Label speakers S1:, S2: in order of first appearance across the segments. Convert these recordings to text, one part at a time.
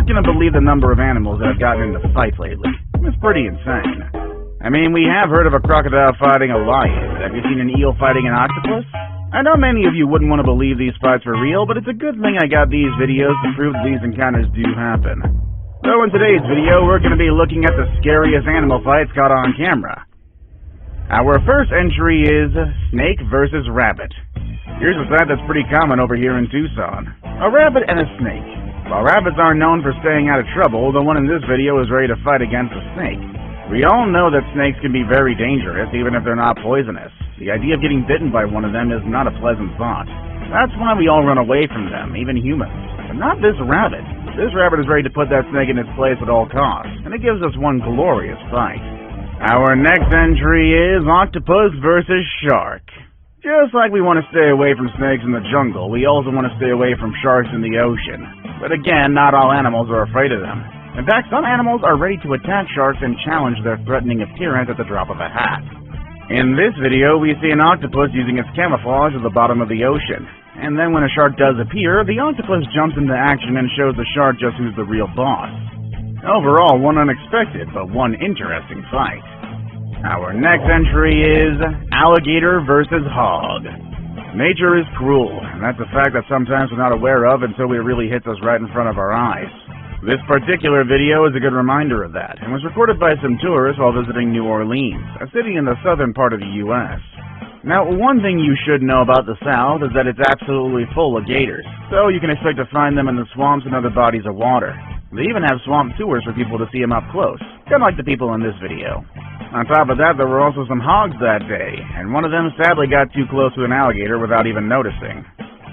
S1: not gonna believe the number of animals that have gotten into fights lately. It's pretty insane. I mean, we have heard of a crocodile fighting a lion. Have you seen an eel fighting an octopus? I know many of you wouldn't want to believe these fights were real, but it's a good thing I got these videos to prove that these encounters do happen. So in today's video, we're going to be looking at the scariest animal fights caught on camera. Our first entry is snake versus rabbit. Here's a sight that's pretty common over here in Tucson. A rabbit and a snake. While rabbits aren't known for staying out of trouble, the one in this video is ready to fight against a snake. We all know that snakes can be very dangerous, even if they're not poisonous. The idea of getting bitten by one of them is not a pleasant thought. That's why we all run away from them, even humans. But not this rabbit. This rabbit is ready to put that snake in its place at all costs, and it gives us one glorious fight. Our next entry is octopus versus shark. Just like we want to stay away from snakes in the jungle, we also want to stay away from sharks in the ocean. But again, not all animals are afraid of them. In fact, some animals are ready to attack sharks and challenge their threatening appearance at the drop of a hat. In this video, we see an octopus using its camouflage at the bottom of the ocean. And then when a shark does appear, the octopus jumps into action and shows the shark just who's the real boss. Overall, one unexpected, but one interesting fight. Our next entry is alligator versus hog. Nature is cruel, and that's a fact that sometimes we're not aware of until it really hits us right in front of our eyes. This particular video is a good reminder of that, and was recorded by some tourists while visiting New Orleans, a city in the southern part of the U.S. Now, one thing you should know about the South is that it's absolutely full of gators, so you can expect to find them in the swamps and other bodies of water. They even have swamp tours for people to see them up close, kind of like the people in this video. On top of that, there were also some hogs that day, and one of them sadly got too close to an alligator without even noticing.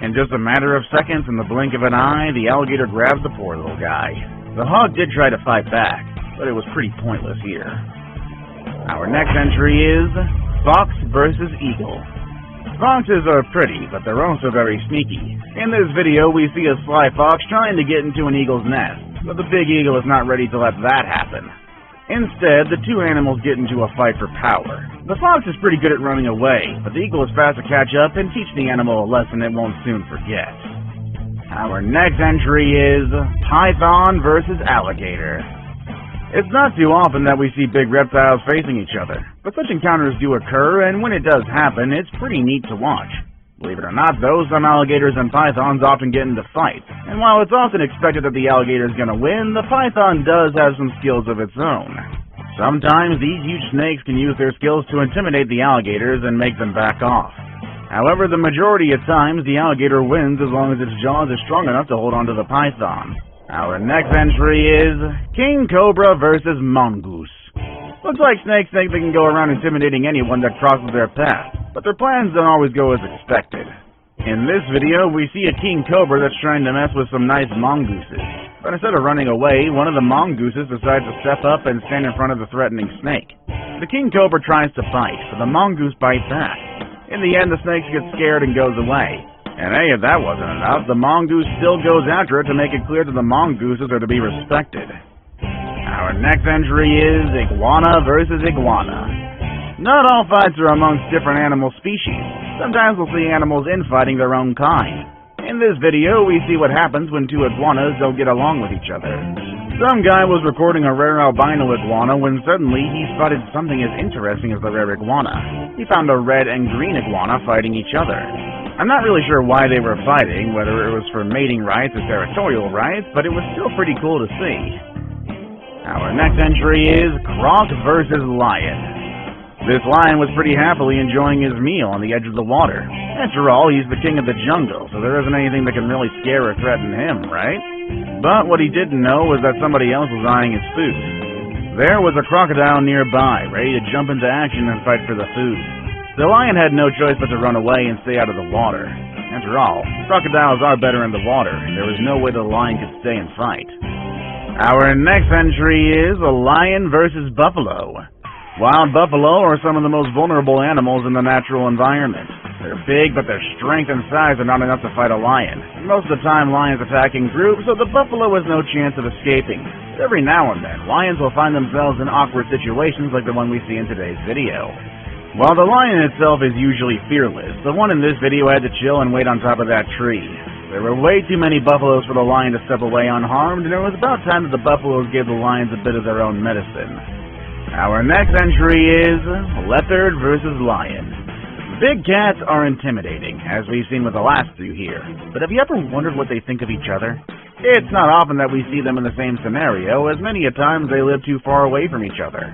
S1: In just a matter of seconds, in the blink of an eye, the alligator grabs the poor little guy. The hog did try to fight back, but it was pretty pointless here. Our next entry is fox versus eagle. Foxes are pretty, but they're also very sneaky. In this video, we see a sly fox trying to get into an eagle's nest, but the big eagle is not ready to let that happen. Instead, the two animals get into a fight for power. The fox is pretty good at running away, but the eagle is fast to catch up and teach the animal a lesson it won't soon forget. Our next entry is python versus alligator. It's not too often that we see big reptiles facing each other, but such encounters do occur, and when it does happen, it's pretty neat to watch. Believe it or not, though, some alligators and pythons often get into fights, and while it's often expected that the alligator is going to win, the python does have some skills of its own. Sometimes these huge snakes can use their skills to intimidate the alligators and make them back off. However, the majority of times, the alligator wins as long as its jaws are strong enough to hold onto the python. Our next entry is king cobra versus mongoose. Looks like snakes think they can go around intimidating anyone that crosses their path, but their plans don't always go as expected. In this video, we see a king cobra that's trying to mess with some nice mongooses. But instead of running away, one of the mongooses decides to step up and stand in front of the threatening snake. The king cobra tries to fight, but the mongoose bites back. In the end, the snake gets scared and goes away. And hey, if that wasn't enough, the mongoose still goes after it to make it clear that the mongooses are to be respected. Our next entry is iguana versus iguana. Not all fights are amongst different animal species. Sometimes we'll see animals infighting their own kind. In this video, we see what happens when two iguanas don't get along with each other. Some guy was recording a rare albino iguana when suddenly he spotted something as interesting as the rare iguana. He found a red and green iguana fighting each other. I'm not really sure why they were fighting, whether it was for mating rights or territorial rights, but it was still pretty cool to see. Our next entry is croc versus lion. This lion was pretty happily enjoying his meal on the edge of the water. After all, he's the king of the jungle, so there isn't anything that can really scare or threaten him, right? But what he didn't know was that somebody else was eyeing his food. There was a crocodile nearby, ready to jump into action and fight for the food. The lion had no choice but to run away and stay out of the water. After all, crocodiles are better in the water, and there was no way the lion could stay and fight. Our next entry is a lion versus buffalo. Wild buffalo are some of the most vulnerable animals in the natural environment. They're big, but their strength and size are not enough to fight a lion. Most of the time, lions attack in groups, so the buffalo has no chance of escaping. But every now and then, lions will find themselves in awkward situations like the one we see in today's video. While the lion itself is usually fearless, the one in this video had to chill and wait on top of that tree. There were way too many buffaloes for the lion to step away unharmed, and it was about time that the buffaloes gave the lions a bit of their own medicine. Our next entry is leopard versus lion. Big cats are intimidating, as we've seen with the last two here. But have you ever wondered what they think of each other? It's not often that we see them in the same scenario, as many a times they live too far away from each other.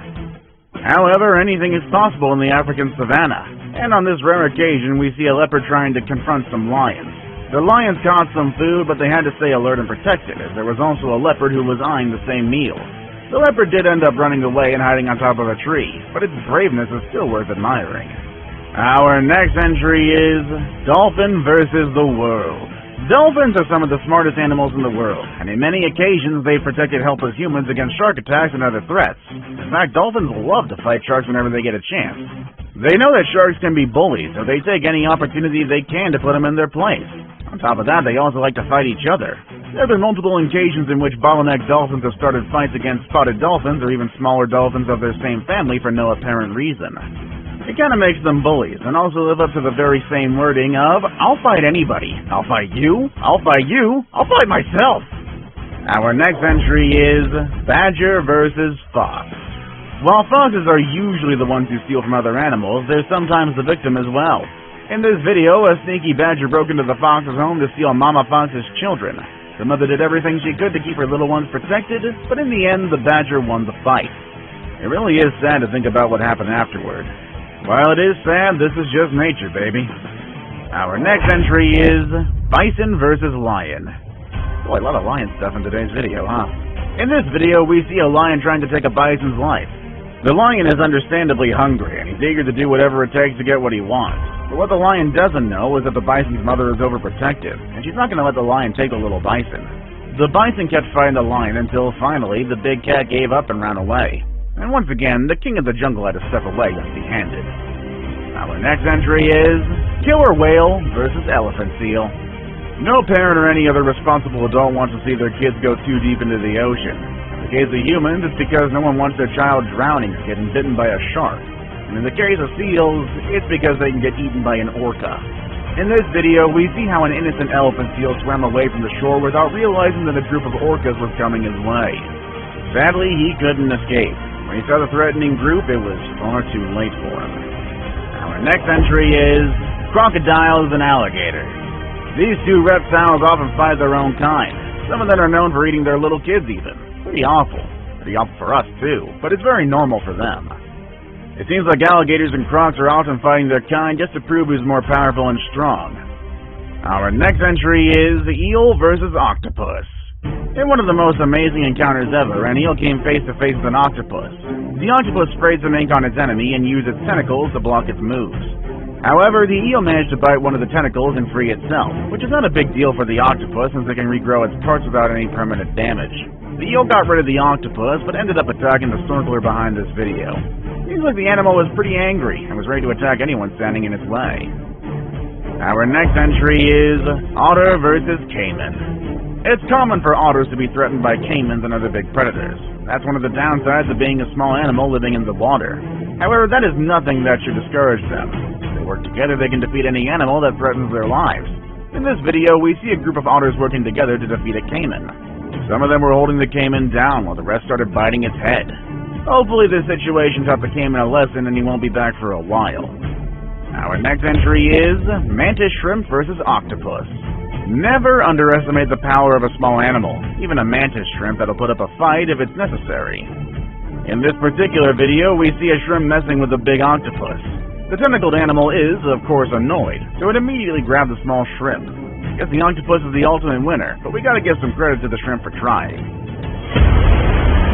S1: However, anything is possible in the African savanna, and on this rare occasion we see a leopard trying to confront some lions. The lions caught some food, but they had to stay alert and protected, as there was also a leopard who was eyeing the same meal. The leopard did end up running away and hiding on top of a tree, but its braveness is still worth admiring. Our next entry is dolphin versus the world. Dolphins are some of the smartest animals in the world, and in many occasions they've protected helpless humans against shark attacks and other threats. In fact, dolphins love to fight sharks whenever they get a chance. They know that sharks can be bullies, so they take any opportunity they can to put them in their place. On top of that, they also like to fight each other. There have been multiple occasions in which bottleneck dolphins have started fights against spotted dolphins or even smaller dolphins of their same family for no apparent reason. It kind of makes them bullies, and also live up to the very same wording of, I'll fight anybody. I'll fight you. I'll fight you. I'll fight myself. Our next entry is badger versus fox. While foxes are usually the ones who steal from other animals, they're sometimes the victim as well. In this video, a sneaky badger broke into the fox's home to steal Mama Fox's children. The mother did everything she could to keep her little ones protected, but in the end, the badger won the fight. It really is sad to think about what happened afterward. While it is sad, this is just nature, baby. Our next entry is bison versus lion. Boy, a lot of lion stuff in today's video, huh? In this video, we see a lion trying to take a bison's life. The lion is understandably hungry, and he's eager to do whatever it takes to get what he wants. But what the lion doesn't know is that the bison's mother is overprotective, and she's not going to let the lion take the little bison. The bison kept fighting the lion until, finally, the big cat gave up and ran away. And once again, the king of the jungle had to step away empty-handed. Our next entry is killer whale versus elephant seal. No parent or any other responsible adult wants to see their kids go too deep into the ocean. In the case of humans, it's because no one wants their child drowning or getting bitten by a shark. And in the case of seals, it's because they can get eaten by an orca. In this video, we see how an innocent elephant seal swam away from the shore without realizing that a group of orcas was coming his way. Sadly, he couldn't escape. When he saw the threatening group, it was far too late for him. Our next entry is crocodiles and alligators. These two reptiles often fight their own kind. Some of them are known for eating their little kids even. Pretty awful. Pretty awful for us too, but it's very normal for them. It seems like alligators and crocs are often fighting their kind just to prove who's more powerful and strong. Our next entry is eel versus octopus. In one of the most amazing encounters ever, an eel came face to face with an octopus. The octopus sprayed some ink on its enemy and used its tentacles to block its moves. However, the eel managed to bite one of the tentacles and free itself, which is not a big deal for the octopus since it can regrow its parts without any permanent damage. The eel got rid of the octopus, but ended up attacking the snorkeler behind this video. Seems like the animal was pretty angry and was ready to attack anyone standing in its way. Our next entry is otter versus caiman. It's common for otters to be threatened by caimans and other big predators. That's one of the downsides of being a small animal living in the water. However, that is nothing that should discourage them. If they work together, they can defeat any animal that threatens their lives. In this video, we see a group of otters working together to defeat a caiman. Some of them were holding the caiman down while the rest started biting its head. Hopefully this situation taught the caiman a lesson and he won't be back for a while. Our next entry is mantis shrimp versus octopus. Never underestimate the power of a small animal, even a mantis shrimp that'll put up a fight if it's necessary. In this particular video, we see a shrimp messing with a big octopus. The tentacled animal is, of course, annoyed, so it immediately grabbed the small shrimp. Guess the octopus is the ultimate winner, but we gotta give some credit to the shrimp for trying.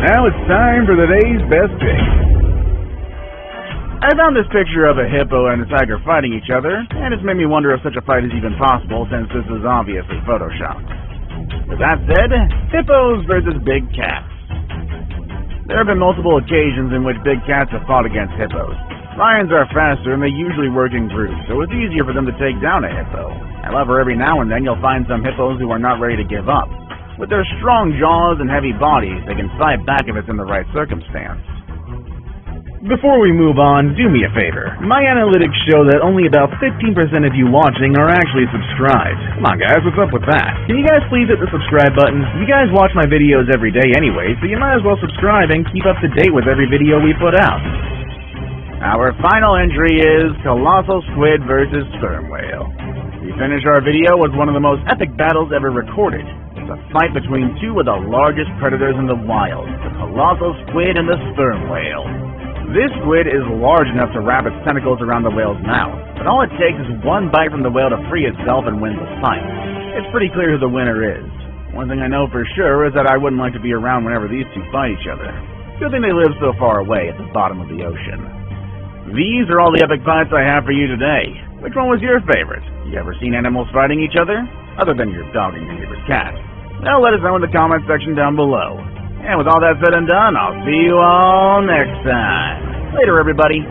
S1: Now it's time for the day's best pick. I found this picture of a hippo and a tiger fighting each other, and it's made me wonder if such a fight is even possible since this is obviously photoshopped. With that said, hippos versus big cats. There have been multiple occasions in which big cats have fought against hippos. Lions are faster and they usually work in groups, so it's easier for them to take down a hippo. However, every now and then you'll find some hippos who are not ready to give up. With their strong jaws and heavy bodies, they can fight back if it's in the right circumstance.
S2: Before we move on, do me a favor. My analytics show that only about 15% of you watching are actually subscribed. Come on guys, what's up with that? Can you guys please hit the subscribe button? You guys watch my videos every day anyway, so you might as well subscribe and keep up to date with every video we put out.
S1: Our final entry is Colossal Squid versus Sperm Whale. We finish our video with one of the most epic battles ever recorded. It's a fight between two of the largest predators in the wild, the Colossal Squid and the Sperm Whale. This squid is large enough to wrap its tentacles around the whale's mouth, but all it takes is one bite from the whale to free itself and win the fight. It's pretty clear who the winner is. One thing I know for sure is that I wouldn't like to be around whenever these two fight each other. Good thing they live so far away at the bottom of the ocean. These are all the epic fights I have for you today. Which one was your favorite? You ever seen animals fighting each other? Other than your dog and your neighbor's cat? Well, let us know in the comment section down below. And with all that said and done, I'll see you all next time. Later, everybody.